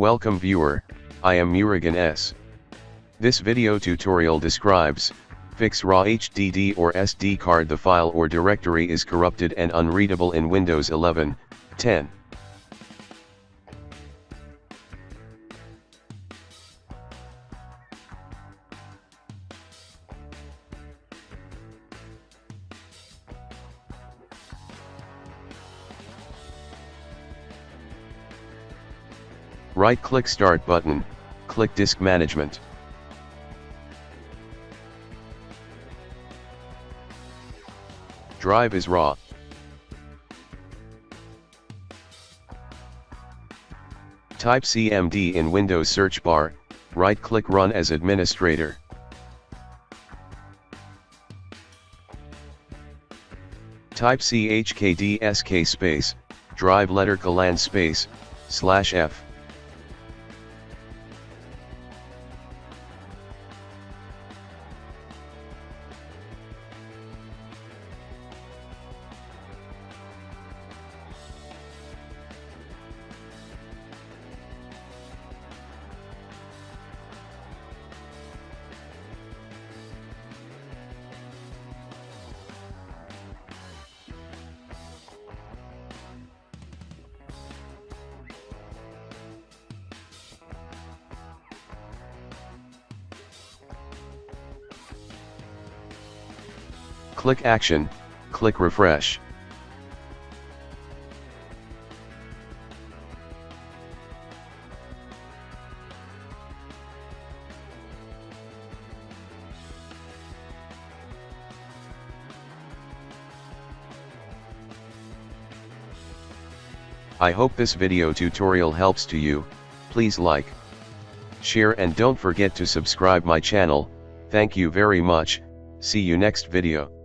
Welcome viewer, I am Murugan S. This video tutorial describes, Fix RAW HDD or SD card. The file or directory is corrupted and unreadable in Windows 11, 10. Right-click Start button, click Disk Management. Drive is RAW. Type CMD in Windows search bar, right-click Run as administrator. Type chkdsk space, drive letter command space, /F. Click Action, click Refresh. I hope this video tutorial helps to you. Please like, share and don't forget to subscribe my channel. Thank you very much. See you next video.